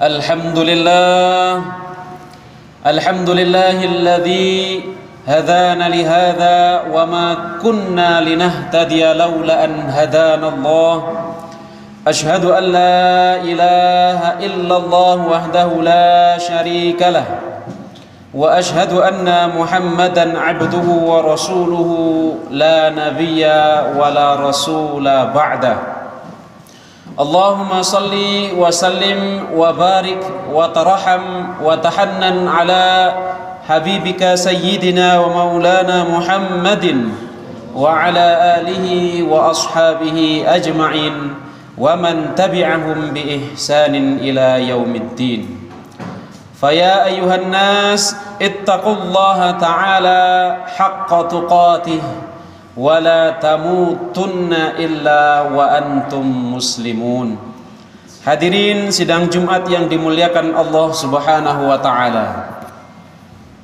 Alhamdulillah, alhamdulillahilladzi hadana lihadza wa ma kunna linahtadiya laula an hadana Allah. Ashhadu an la ilaha illallah wahdahu la syarika lah wa ashhadu anna Muhammadan abduhu wa rasuluhu la nabiyya wa la rasula ba'dah. Allahumma salli wa sallim wa barik wa tarham wa tahannan ala habibika sayyidina wa maulana Muhammadin wa ala alihi wa ashabihi ajma'in wa man tabi'ahum bi ihsanin ila yaumiddin. Faya ayuhan nas ittaqullaha ta'ala haqqa tuqatih wa la tamutunna illa wa antum muslimun. Hadirin sidang Jumat yang dimuliakan Allah Subhanahu wa taala.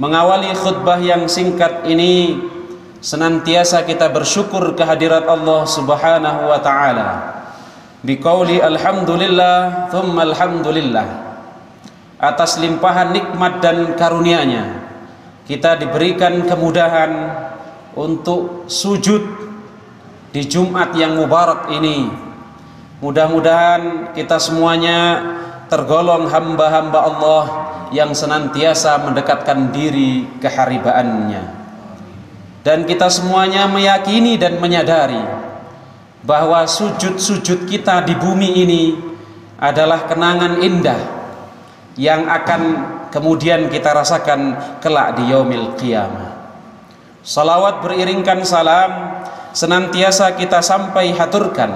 Mengawali khutbah yang singkat ini, senantiasa kita bersyukur kehadirat Allah Subhanahu wa taala. Biqauli alhamdulillah thumma alhamdulillah. Atas limpahan nikmat dan karunia-Nya, kita diberikan kemudahan untuk sujud di Jumat yang mubarak ini. Mudah-mudahan kita semuanya tergolong hamba-hamba Allah yang senantiasa mendekatkan diri ke haribaannya. Dan kita semuanya meyakini dan menyadari bahwa sujud-sujud kita di bumi ini adalah kenangan indah yang akan kemudian kita rasakan kelak di yaumil qiyamah. Salawat beriringkan salam senantiasa kita sampai haturkan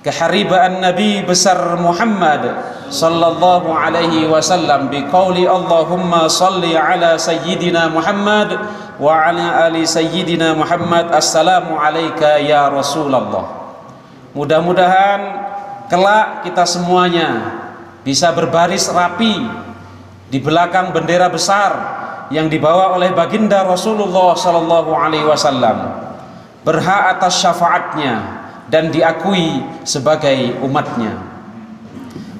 keharibaan Nabi besar Muhammad sallallahu alaihi wasallam biqauli Allahumma salli ala sayyidina Muhammad wa ala ali sayyidina Muhammad. Assalamu alayka ya Rasulullah. Mudah-mudahan kelak kita semuanya bisa berbaris rapi di belakang bendera besar yang dibawa oleh baginda Rasulullah sallallahu alaihi wasallam, berhak atas syafaatnya dan diakui sebagai umatnya.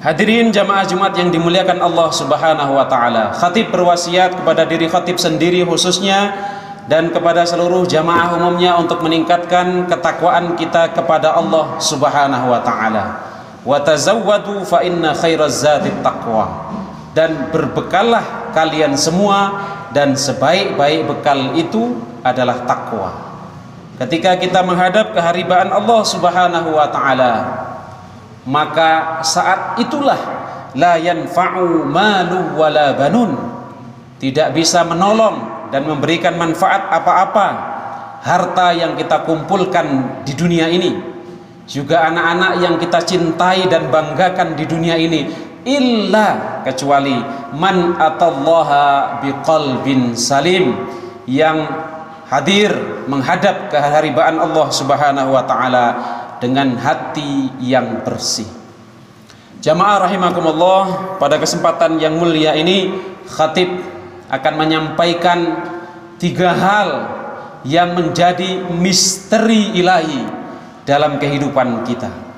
Hadirin jamaah Jumat yang dimuliakan Allah Subhanahu wa taala, khatib berwasiat kepada diri khatib sendiri khususnya dan kepada seluruh jamaah umumnya untuk meningkatkan ketakwaan kita kepada Allah Subhanahu wa taala. Wa tazawwadu fa inna khairaz zadit taqwa. Dan berbekallah kalian semua, dan sebaik-baik bekal itu adalah takwa. Ketika kita menghadap keharibaan Allah Subhanahu wa taala, maka saat itulah la yanfa'u malu wala banun, tidak bisa menolong dan memberikan manfaat apa-apa harta yang kita kumpulkan di dunia ini, juga anak-anak yang kita cintai dan banggakan di dunia ini, illa kecuali man atallaha biqalbin salim, yang hadir menghadap keharibaan Allah Subhanahu wa taala dengan hati yang bersih. Jamaah rahimakumullah, pada kesempatan yang mulia ini khatib akan menyampaikan 3 hal yang menjadi misteri ilahi dalam kehidupan kita.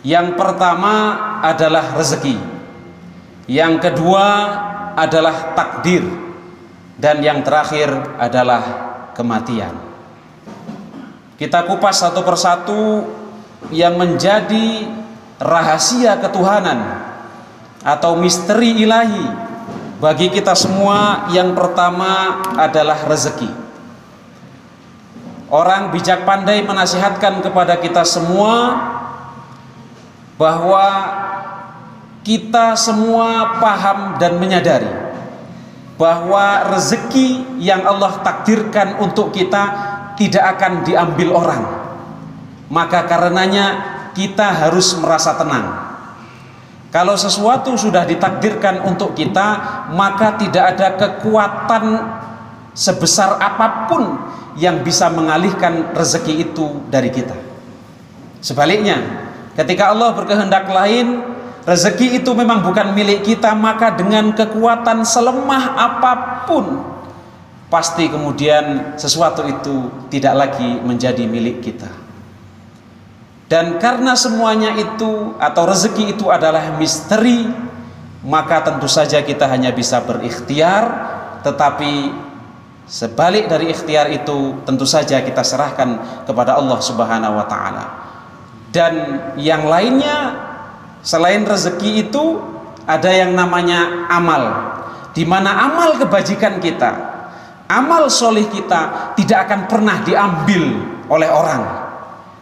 Yang pertama adalah rezeki, yang kedua adalah takdir, dan yang terakhir adalah kematian. Kita kupas satu persatu yang menjadi rahasia ketuhanan atau misteri ilahi bagi kita semua. Yang pertama adalah rezeki. Orang bijak pandai menasihatkan kepada kita semua bahwa kita semua paham dan menyadari bahwa rezeki yang Allah takdirkan untuk kita tidak akan diambil orang. Maka karenanya kita harus merasa tenang. Kalau sesuatu sudah ditakdirkan untuk kita, maka tidak ada kekuatan sebesar apapun yang bisa mengalihkan rezeki itu dari kita. Sebaliknya, ketika Allah berkehendak lain, rezeki itu memang bukan milik kita, maka dengan kekuatan selemah apapun, pasti kemudian sesuatu itu tidak lagi menjadi milik kita. Dan karena semuanya itu atau rezeki itu adalah misteri, maka tentu saja kita hanya bisa berikhtiar, tetapi sebalik dari ikhtiar itu tentu saja kita serahkan kepada Allah Subhanahu wa taala. Dan yang lainnya selain rezeki itu ada yang namanya amal, di mana amal kebajikan kita, amal solih kita tidak akan pernah diambil oleh orang.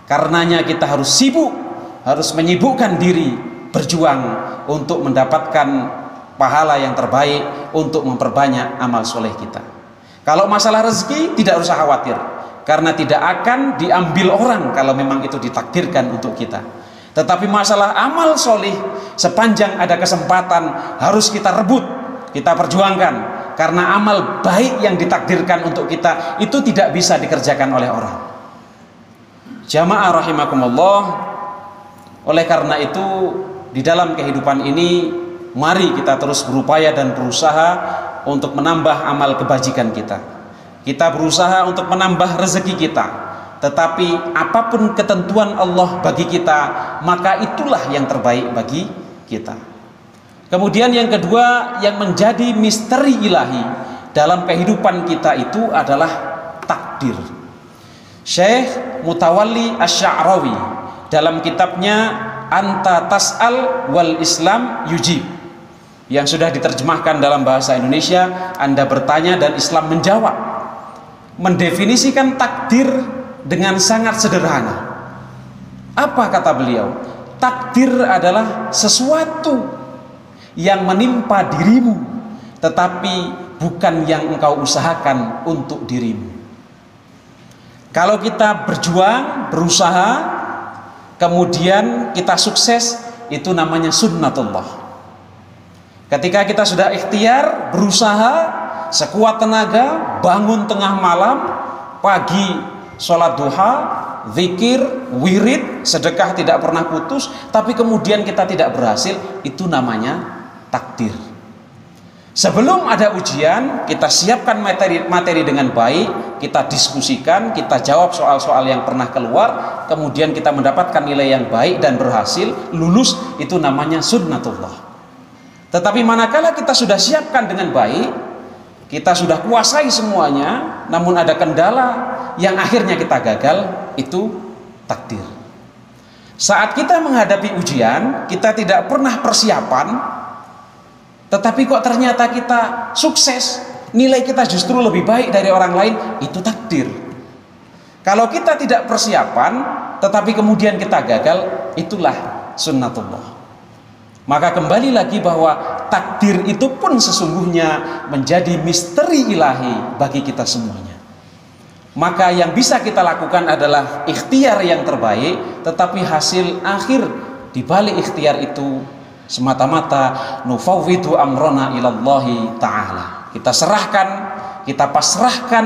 Karenanya kita harus sibuk, harus menyibukkan diri berjuang untuk mendapatkan pahala yang terbaik, untuk memperbanyak amal soleh kita. Kalau masalah rezeki tidak usah khawatir, karena tidak akan diambil orang kalau memang itu ditakdirkan untuk kita. Tetapi masalah amal soleh, sepanjang ada kesempatan harus kita rebut, kita perjuangkan, karena amal baik yang ditakdirkan untuk kita itu tidak bisa dikerjakan oleh orang. Jamaah rahimakumullah, oleh karena itu di dalam kehidupan ini mari kita terus berupaya dan berusaha untuk menambah amal kebajikan kita. Kita berusaha untuk menambah rezeki kita. Tetapi apapun ketentuan Allah bagi kita, maka itulah yang terbaik bagi kita. Kemudian yang kedua, yang menjadi misteri ilahi dalam kehidupan kita itu adalah takdir. Syekh Mutawalli Asy-Sya'rawi dalam kitabnya Anta Tas'al wal Islam Yujib, yang sudah diterjemahkan dalam bahasa Indonesia, Anda bertanya dan Islam menjawab, mendefinisikan takdir dengan sangat sederhana. Apa kata beliau? Takdir adalah sesuatu yang menimpa dirimu, tetapi bukan yang engkau usahakan untuk dirimu. Kalau kita berjuang, berusaha, kemudian kita sukses, itu namanya sunnatullah. Ketika kita sudah ikhtiar, berusaha sekuat tenaga, bangun tengah malam, pagi sholat duha, zikir, wirid, sedekah tidak pernah putus, tapi kemudian kita tidak berhasil, itu namanya takdir. Sebelum ada ujian, kita siapkan materi dengan baik, kita diskusikan, kita jawab soal-soal yang pernah keluar, kemudian kita mendapatkan nilai yang baik dan berhasil, lulus, itu namanya sunnatullah. Tetapi manakala kita sudah siapkan dengan baik, kita sudah kuasai semuanya, namun ada kendala yang akhirnya kita gagal, itu takdir. Saat kita menghadapi ujian, kita tidak pernah persiapan, tetapi kok ternyata kita sukses, nilai kita justru lebih baik dari orang lain, itu takdir. Kalau kita tidak persiapan, tetapi kemudian kita gagal, itulah sunnatullah. Maka kembali lagi bahwa takdir itu pun sesungguhnya menjadi misteri ilahi bagi kita semuanya. Maka yang bisa kita lakukan adalah ikhtiar yang terbaik, tetapi hasil akhir di balik ikhtiar itu semata-mata nufawwidu amrona ilallahi ta'ala. Kita serahkan, kita pasrahkan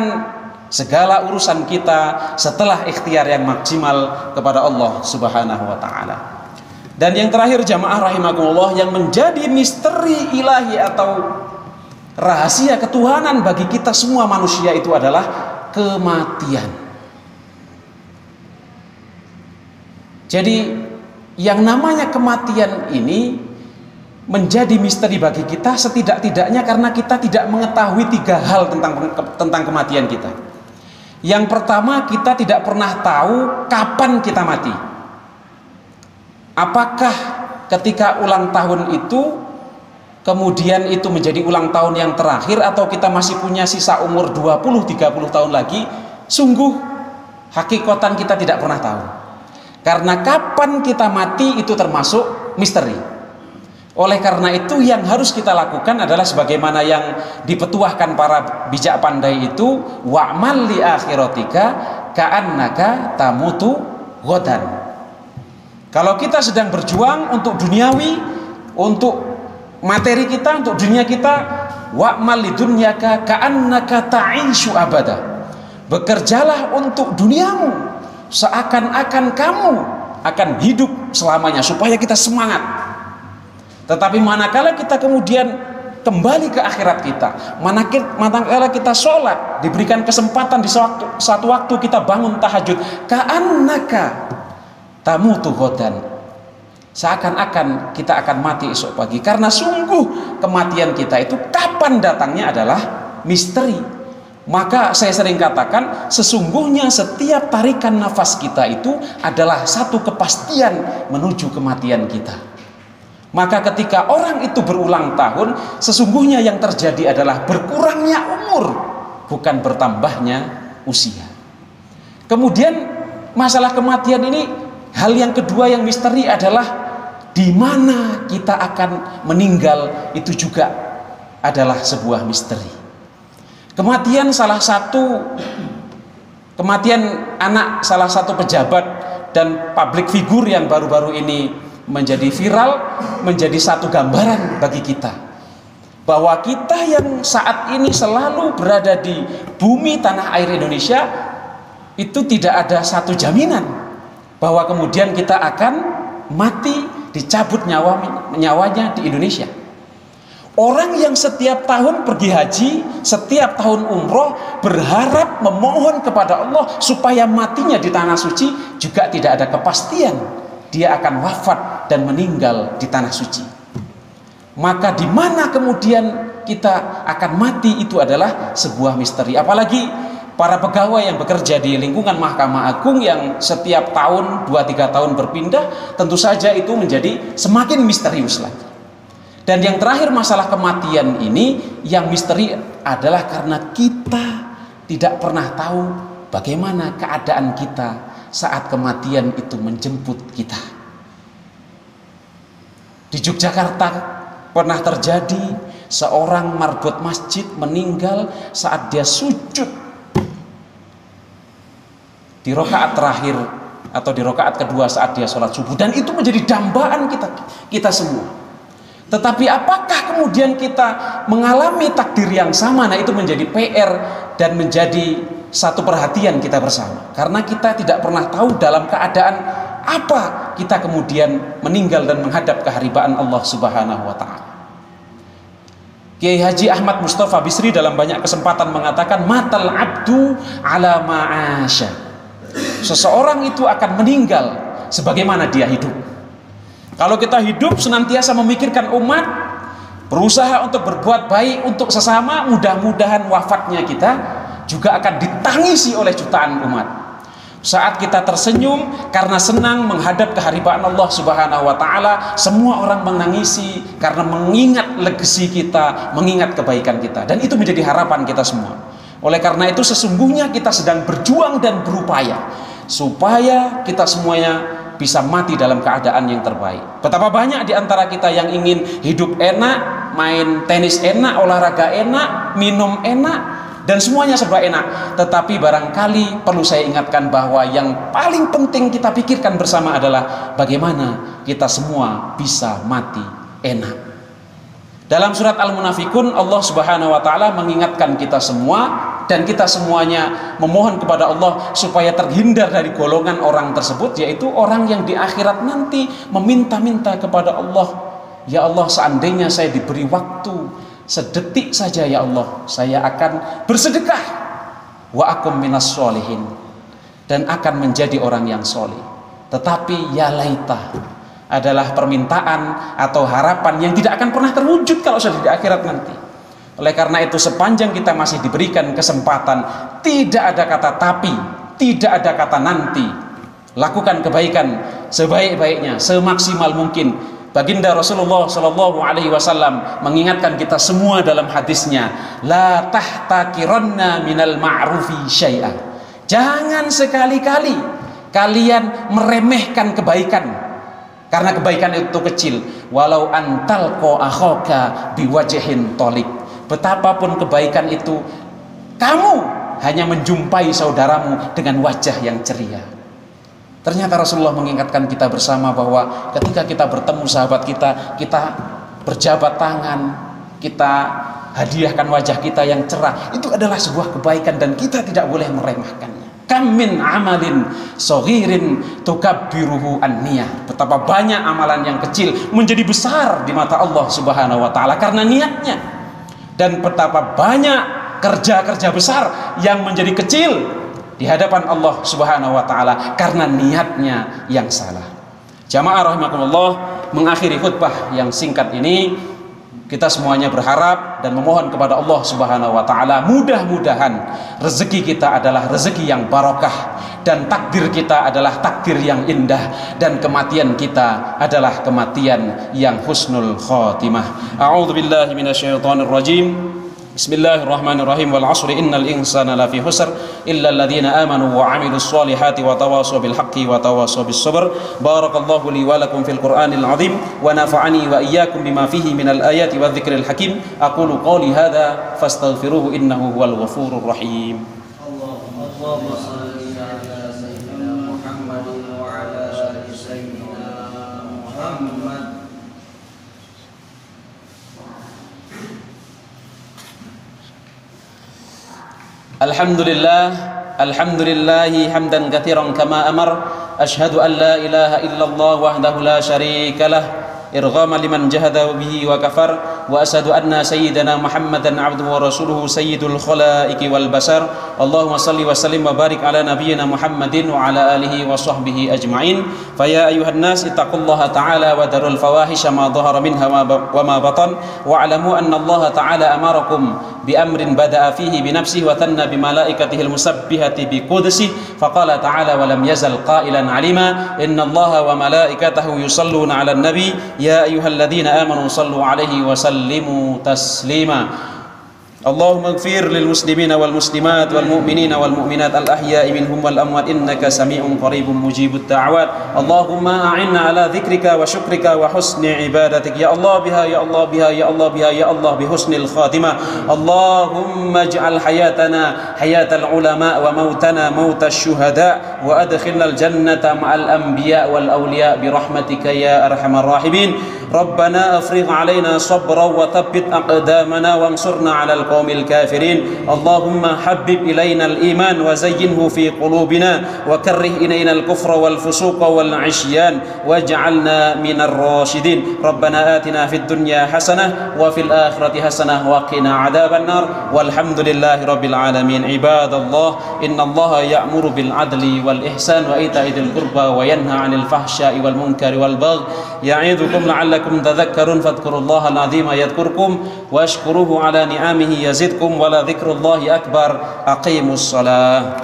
segala urusan kita setelah ikhtiar yang maksimal kepada Allah Subhanahu wa ta'ala. Dan yang terakhir jamaah rahimakumullah, yang menjadi misteri ilahi atau rahasia ketuhanan bagi kita semua manusia itu adalah kematian. Jadi yang namanya kematian ini menjadi misteri bagi kita setidak-tidaknya karena kita tidak mengetahui tiga hal tentang kematian kita. Yang pertama, kita tidak pernah tahu kapan kita mati. Apakah ketika ulang tahun itu kemudian itu menjadi ulang tahun yang terakhir, atau kita masih punya sisa umur 20-30 tahun lagi? Sungguh hakikatan kita tidak pernah tahu. Karena kapan kita mati itu termasuk misteri. Oleh karena itu yang harus kita lakukan adalah sebagaimana yang dipetuahkan para bijak pandai itu, wa'mal li akhiratika ka'annaka tamutu ghadan. Kalau kita sedang berjuang untuk duniawi, untuk materi kita, untuk dunia kita, wa'mal li dunyaka ka'annaka ta'ishu abada. Bekerjalah untuk duniamu seakan-akan kamu akan hidup selamanya, supaya kita semangat. Tetapi manakala kita kemudian kembali ke akhirat kita, manakala kita sholat, diberikan kesempatan di satu waktu kita bangun tahajud, ka'annaka tamutu ghadan, Seakan-akan kita akan mati esok pagi, karena sungguh kematian kita itu kapan datangnya adalah misteri. Maka saya sering katakan, sesungguhnya setiap tarikan nafas kita itu adalah satu kepastian menuju kematian kita. Maka ketika orang itu berulang tahun, sesungguhnya yang terjadi adalah berkurangnya umur, bukan bertambahnya usia. Kemudian masalah kematian ini, hal yang kedua yang misteri adalah di mana kita akan meninggal, itu juga adalah sebuah misteri. Kematian anak salah satu pejabat dan public figure yang baru-baru ini menjadi viral, menjadi satu gambaran bagi kita bahwa kita yang saat ini selalu berada di bumi tanah air Indonesia itu tidak ada satu jaminan bahwa kemudian kita akan mati, dicabut nyawanya di Indonesia. Orang yang setiap tahun pergi haji, setiap tahun umroh, berharap memohon kepada Allah supaya matinya di tanah suci, juga tidak ada kepastian dia akan wafat dan meninggal di tanah suci. Maka di mana kemudian kita akan mati itu adalah sebuah misteri. Apalagi para pegawai yang bekerja di lingkungan Mahkamah Agung yang setiap tahun 2-3 tahun berpindah, tentu saja itu menjadi semakin misterius lagi. Dan yang terakhir, masalah kematian ini yang misteri adalah karena kita tidak pernah tahu bagaimana keadaan kita saat kematian itu menjemput kita. Di Yogyakarta pernah terjadi seorang marbot masjid meninggal saat dia sujud di rakaat terakhir atau di rakaat kedua saat dia sholat subuh, dan itu menjadi dambaan kita semua. Tetapi apakah kemudian kita mengalami takdir yang sama? Nah, itu menjadi PR dan menjadi satu perhatian kita bersama, karena kita tidak pernah tahu dalam keadaan apa kita kemudian meninggal dan menghadap keharibaan Allah Subhanahu wa Ta'ala. Kiai Haji Ahmad Mustafa Bisri dalam banyak kesempatan mengatakan, matal abdu ala ma'asya. Seseorang itu akan meninggal sebagaimana dia hidup. Kalau kita hidup senantiasa memikirkan umat, berusaha untuk berbuat baik untuk sesama, mudah-mudahan wafatnya kita juga akan ditangisi oleh jutaan umat. Saat kita tersenyum karena senang menghadap keharibaan Allah Subhanahu wa Ta'ala, semua orang menangisi karena mengingat legasi kita, mengingat kebaikan kita, dan itu menjadi harapan kita semua. Oleh karena itu sesungguhnya kita sedang berjuang dan berupaya supaya kita semuanya bisa mati dalam keadaan yang terbaik. Betapa banyak di antara kita yang ingin hidup enak, main tenis enak, olahraga enak, minum enak, dan semuanya serba enak. Tetapi barangkali perlu saya ingatkan bahwa yang paling penting kita pikirkan bersama adalah bagaimana kita semua bisa mati enak. Dalam surat Al-Munafikun, Allah Subhanahu wa Ta'ala mengingatkan kita semua, dan kita semuanya memohon kepada Allah supaya terhindar dari golongan orang tersebut, yaitu orang yang di akhirat nanti meminta-minta kepada Allah, ya Allah, seandainya saya diberi waktu sedetik saja, ya Allah, saya akan bersedekah, wa akum minas sholihin, dan akan menjadi orang yang soleh. Tetapi ya laita adalah permintaan atau harapan yang tidak akan pernah terwujud kalau sudah di akhirat nanti. Oleh karena itu, sepanjang kita masih diberikan kesempatan, tidak ada kata tapi, tidak ada kata nanti. Lakukan kebaikan sebaik-baiknya, semaksimal mungkin. Baginda Rasulullah Shallallahu Alaihi Wasallam mengingatkan kita semua dalam hadisnya, la tahtakiranna minal ma'rufi syai'a. Jangan sekali-kali kalian meremehkan kebaikan, karena kebaikan itu kecil. Walau antalqo akhaka biwajhin tolik. Betapapun kebaikan itu, kamu hanya menjumpai saudaramu dengan wajah yang ceria. Ternyata Rasulullah mengingatkan kita bersama bahwa ketika kita bertemu sahabat kita, kita berjabat tangan, kita hadiahkan wajah kita yang cerah. Itu adalah sebuah kebaikan dan kita tidak boleh meremehkannya. Kam min amalin saghirin tukabbiruhu an-niyah. Betapa banyak amalan yang kecil menjadi besar di mata Allah Subhanahu wa Ta'ala karena niatnya, dan betapa banyak kerja-kerja besar yang menjadi kecil di hadapan Allah Subhanahu wa Ta'ala karena niatnya yang salah. Jamaah rahimakumullah, mengakhiri khutbah yang singkat ini, kita semuanya berharap dan memohon kepada Allah Subhanahu wa taala, mudah-mudahan rezeki kita adalah rezeki yang barokah, dan takdir kita adalah takdir yang indah, dan kematian kita adalah kematian yang husnul khotimah. A'udzubillahi minasyaitonirrajim. Bismillahirrahmanirrahim. Wal 'ashri innal insana lafi khusr illa alladziina aamanu wa 'amilus shalihati wa tawashaw bil haqqi wa tawashaw bis sabr. Barakallahu li wa lakum fil Qur'anil 'azim wa nafa'ani wa iyyakum bima fihi minal ayati wadh-dhikril hakim. Aqulu qawli hadza fastaghfiruhu innahu huwal ghafurur rahim. Allahumma shalli ala sayyidina Muhammadin wa ala ali sayyidina Muhammad. Alhamdulillahi hamdan katsiran kama amar. Asyhadu an la ilaha illallah wahdahu la syarika lah, irghama liman jahada bihi wa kafar. Wa asyhadu anna sayyidana Muhammadan abduhu wa rasuluhu sayyidul khalaiqi wal basar. Allahumma salli wa sallim wa barik ala nabiyyina Muhammadin wa ala alihi wa sahbihi ajma'in. Fa ya ayyuhan nas ittaqullaha ta'ala wa darul fawahisha ma dhahara minha wa ma batan, wa alamu anna Allah ta'ala amarakum bi amrin bada'a fihi bi nafsihi wa thanna bi malaikatihi al-musabbihati bi qudsihi. Faqala ta'ala wa lam yazal qailan 'alima inna Allah wa malaikatahu yusalluna 'alan nabi ya ayyuhalladzina amanu sallu 'alaihi wa sallimu taslima. Allahumma ighfir lil muslimina wal muslimat wal mu'minina wal mu'minat al ahya'i minhum wal amwat innaka sami'un qaribun mujibud da'awat. Allahumma a'inna ala dzikrika wa syukrika wa husni ibadatik ya Allah biha ya Allah biha ya Allah biha ya Allah bi husnil khatimah. Allahumma ij'al hayatana hayatal ulama wa mautana mautasy syuhada wa adkhilnal jannata ma'al anbiya wal awliya bi rahmatika ya arhamar rahimin. Rabbana afrigh 'alaina sabran wa thabbit aqdamana wansurna 'alal qaumil kafirin. Allahumma habbib ilaina al-iman wa zayyinhu fi qulubina wa karrih ilaina al-kufra wal fusuqa wal 'isyan waj'alna minar rasyidin. Rabbana atina fid dunya hasanah wa fil akhirati hasanah wa qina 'adzaban nar. Walhamdulillahi rabbil alamin. Ibadallah, innallaha ya'muru bil 'adli wal ihsan wa ita'i dzil qurba wa yanha 'anil fahsya'i wal munkari wal baghi ya'idzukum la'allakum tadhakkarun. Fadhkurullaha al-'azima yadhkurkum washkuruhu 'ala ni'amihi yazidkum wa la dzikrullahi akbar. Aqimus shalah.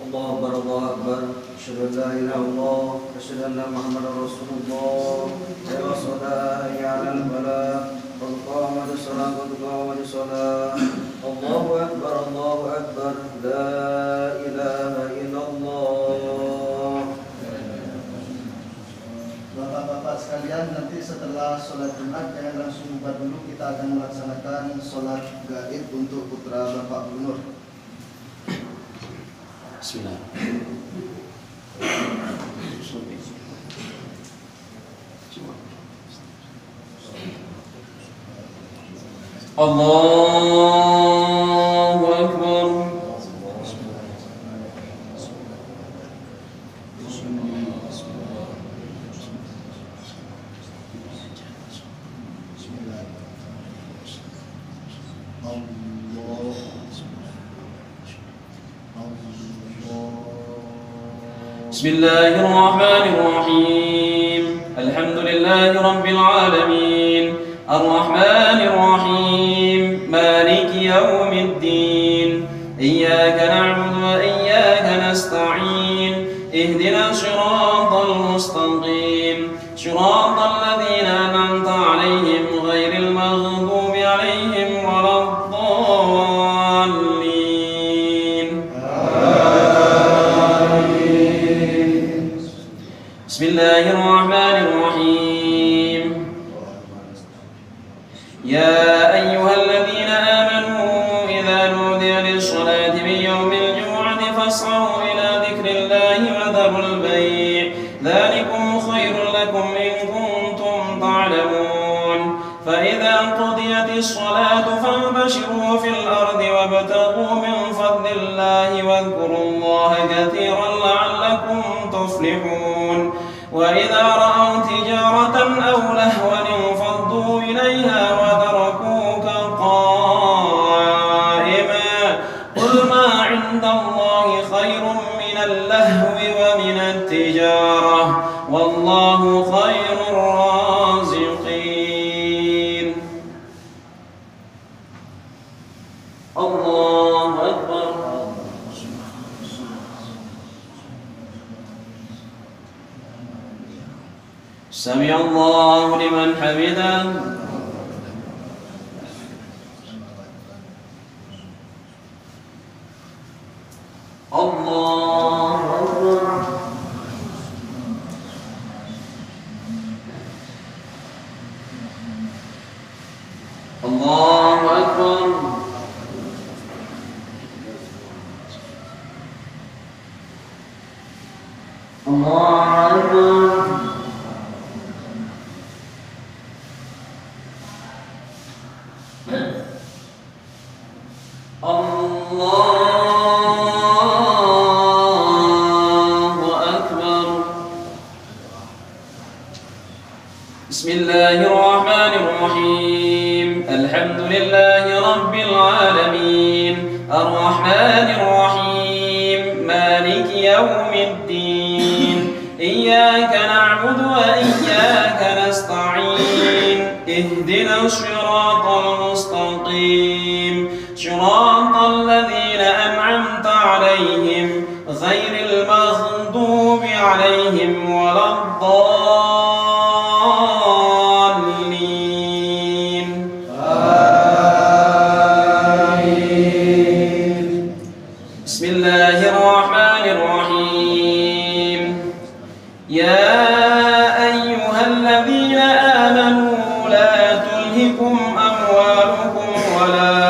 Allahu akbar, Allahu akbar. Asyhadu an la ilaha illallah, asyhadu anna Muhammadar rasulullah. Ya salat ya alal falah, qad qamatis salat, qad qamatis salat. Allahu akbar, Allahu akbar. La ilaha illallah. Bapak-bapak sekalian, nanti setelah sholat Jumat jangan langsung bubar dulu, kita akan melaksanakan sholat gaib untuk putra Bapak Gubernur. Bismillah. Allahu akbar. Bismillahirrahmanirrahim. Alhamdulillahi rabbil alamin. Ar-Rahmanir Rahim. Maliki yaumiddin. Iyyaka na'budu wa iyyaka nasta'in. Ihdinas siratal mustaqim. Siratal ladzina an'amta 'alaihim ghairil maghdubi 'alaihim waladdallin. Bismillahirrahmanirrahim. Ya ayyuhalladzina amanu idza nudiya lis-salati min yawmil jumu'ati fas'au ila dzikrillahi wa dharul bay'. Dzalikum khairul lakum in kuntum ta'lamun. Fa idza qudiyatis salatu fantashiru fil ardi wabtaghu min fadlillahi wadhkurullaha katiran la'allakum tuflihun. وإذا رأوا تجارة أو لهوا انفضوا إليها وتركوك قائما قل ما عند الله خير التجارة والله خير الرازقين الله أكبر سمع الله لمن حمده الله أكبر الله أكبر الله أكبر الله أكبر بسم الله الرحمن الرحيم الحمد لله رب العالمين الرحمن الرحيم مالك يوم الدين إياك نعبد وإياك نستعين اهدنا الصراط المستقيم صراط الذين أنعمت عليهم غير المغضوب عليهم ولا الضالين آمين بسم الله الرحمن الرحيم يا أيها الذين آمنوا لا تلهكم أموالكم ولا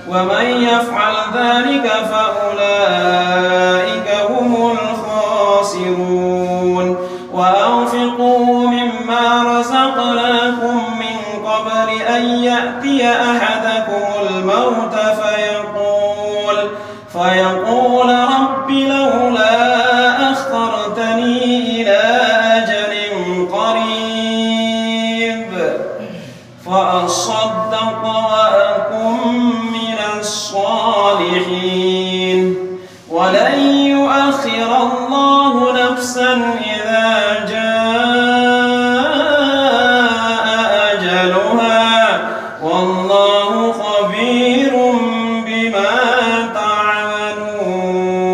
ومن يفعل ذلك فأولئك هم الخاسرون وأنفقوا مما رزقناكم من قبل أن يأتي أحدكم الموت فيقول رب لولا أخرتني إلى أجل قريب فأصدق وأكن الصالحين ولن يؤخر الله نفسا إذا جاء أجلها والله خبير بما تعملون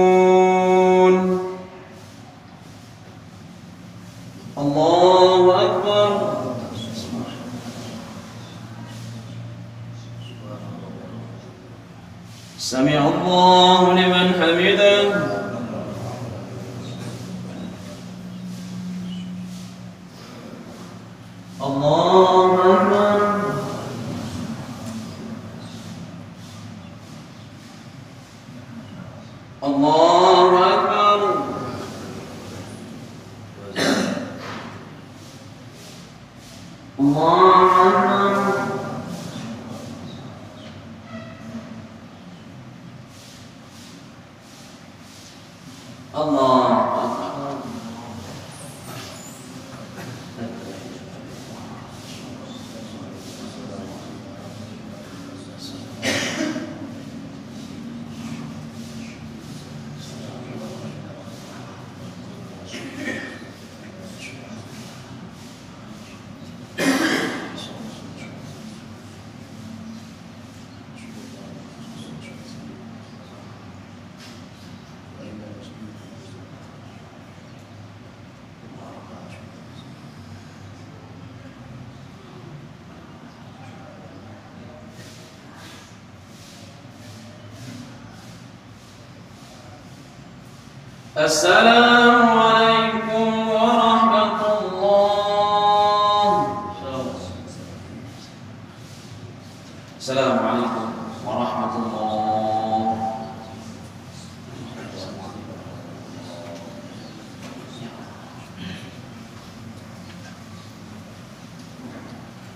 الله أكبر سمع الله لمن حمده الله أكبر الله أكبر الله أكبر الله أكبر السلام عليكم ورحمة الله. السلام عليكم ورحمة الله.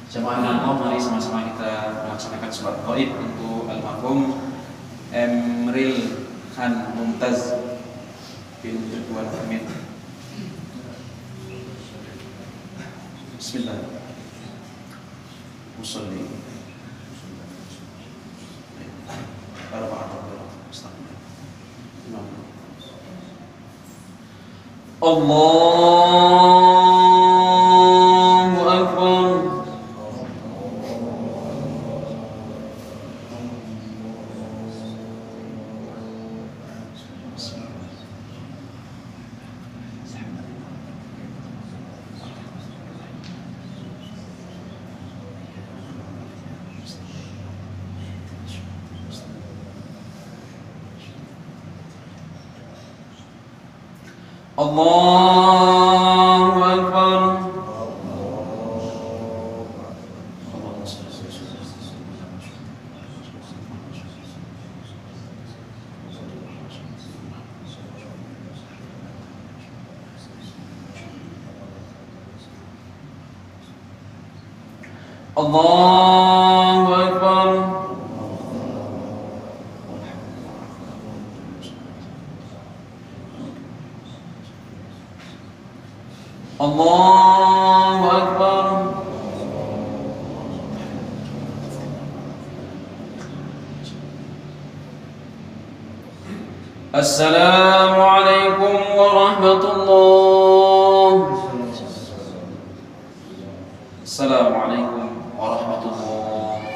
Jemaah Al-Qom, mari sama-sama kita melaksanakan sholat gaib untuk almarhum Emril Khan Mumtaz bin Ridwan Hamid. Bismillah. Usolli. Arba'at. Astagfirullah. Allahu Akbar. Allahu Akbar. Allahu Akbar. Allahu Akbar. Assalamualaikum warahmatullahi. Assalamualaikum warahmatullahi.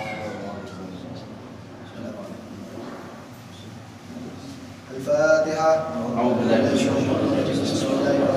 Al-Fatihah. A'udzu billahi minasyaitonir rajim. Bismillahirrahmanirrahim.